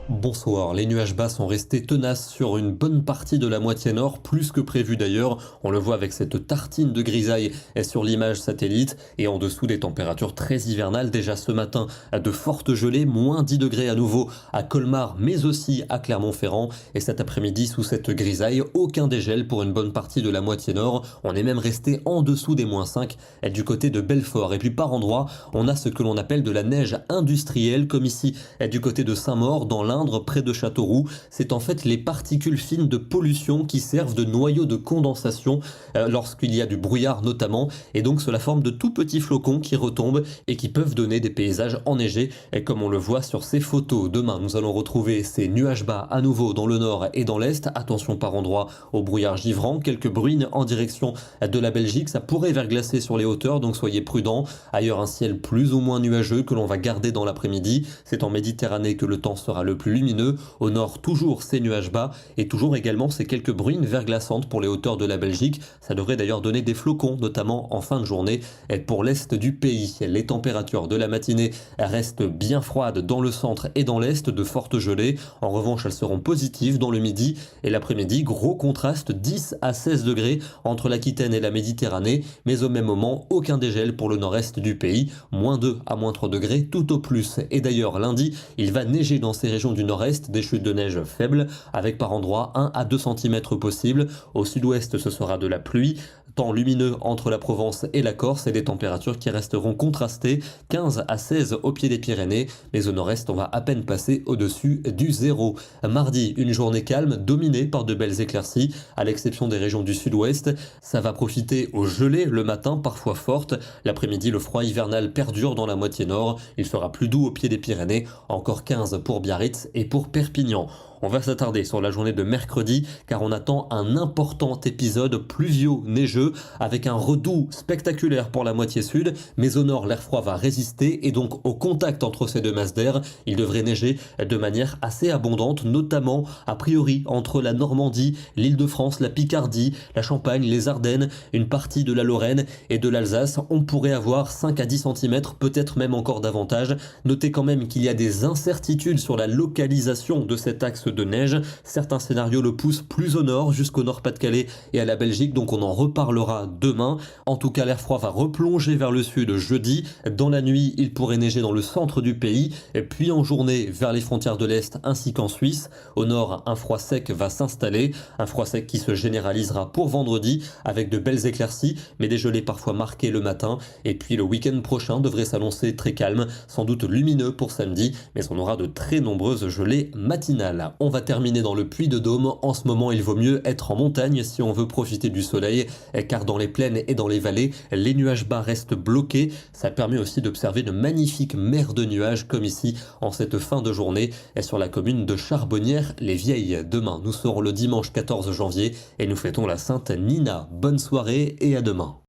Bonsoir, les nuages bas sont restés tenaces sur une bonne partie de la moitié nord, plus que prévu d'ailleurs. On le voit avec cette tartine de grisaille sur l'image satellite et en dessous des températures très hivernales déjà ce matin. De fortes gelées, moins 10 degrés à nouveau à Colmar mais aussi à Clermont-Ferrand. Et cet après-midi sous cette grisaille, aucun dégel pour une bonne partie de la moitié nord. On est même resté en dessous des moins 5 du côté de Belfort. Et puis par endroits, on a ce que l'on appelle de la neige industrielle comme ici du côté de Saint-Maur dans l'Indre près de Châteauroux. C'est en fait les particules fines de pollution qui servent de noyau de condensation lorsqu'il y a du brouillard notamment. Et donc cela forme de tout petits flocons qui retombent et qui peuvent donner des paysages enneigés comme on le voit sur ces photos. Demain, nous allons retrouver ces nuages bas à nouveau dans le nord et dans l'est. Attention par endroits au brouillard givrant, quelques bruines en direction de la Belgique. Ça pourrait verglacer sur les hauteurs, donc soyez prudents. Ailleurs, un ciel plus ou moins nuageux que l'on va garder dans l'après-midi. C'est en Méditerranée que le temps sera le plus lumineux. Au nord, toujours ces nuages bas et toujours également ces quelques bruines verglaçantes pour les hauteurs de la Belgique. Ça devrait d'ailleurs donner des flocons, notamment en fin de journée pour l'est du pays. Les températures de la matinée restent bien froides dans le centre et dans l'est, de fortes gelées. En revanche, elles seront positives dans le midi et l'après-midi. Gros contraste, 10 à 16 degrés entre l'Aquitaine et la Méditerranée, mais au même moment, aucun dégel pour le nord-est du pays. Moins 2 à moins 3 degrés tout au plus. Et d'ailleurs, lundi, il va neiger dans ces régions du nord-est, des chutes de neige faibles, avec par endroits 1 à 2 cm possibles. Au sud-ouest, ce sera de la pluie. Temps lumineux entre la Provence et la Corse et des températures qui resteront contrastées, 15 à 16 au pied des Pyrénées, mais au nord-est, on va à peine passer au-dessus du zéro. Mardi, une journée calme, dominée par de belles éclaircies, à l'exception des régions du sud-ouest. Ça va profiter aux gelées le matin, parfois fortes. L'après-midi, le froid hivernal perdure dans la moitié nord. Il fera plus doux au pied des Pyrénées, encore 15 pour Biarritz et pour Perpignan. On va s'attarder sur la journée de mercredi car on attend un important épisode pluvio-neigeux avec un redout spectaculaire pour la moitié sud, mais au nord l'air froid va résister et donc au contact entre ces deux masses d'air, il devrait neiger de manière assez abondante, notamment a priori entre la Normandie, l'Île-de-France, la Picardie, la Champagne, les Ardennes, une partie de la Lorraine et de l'Alsace. On pourrait avoir 5 à 10 cm, peut-être même encore davantage. Notez quand même qu'il y a des incertitudes sur la localisation de cet axe de neige. Certains scénarios le poussent plus au nord, jusqu'au Nord-Pas-de-Calais et à la Belgique, donc on en reparlera demain. En tout cas, l'air froid va replonger vers le sud jeudi. Dans la nuit, il pourrait neiger dans le centre du pays, et puis en journée vers les frontières de l'Est ainsi qu'en Suisse. Au nord, un froid sec va s'installer, un froid sec qui se généralisera pour vendredi avec de belles éclaircies, mais des gelées parfois marquées le matin. Et puis le week-end prochain devrait s'annoncer très calme, sans doute lumineux pour samedi, mais on aura de très nombreuses gelées matinales. On va terminer dans le Puy-de-Dôme. En ce moment, il vaut mieux être en montagne si on veut profiter du soleil, car dans les plaines et dans les vallées, les nuages bas restent bloqués. Ça permet aussi d'observer de magnifiques mers de nuages, comme ici, en cette fin de journée, sur la commune de Charbonnières-les-Vieilles. Demain, nous serons le dimanche 14 janvier et nous fêtons la Sainte Nina. Bonne soirée et à demain.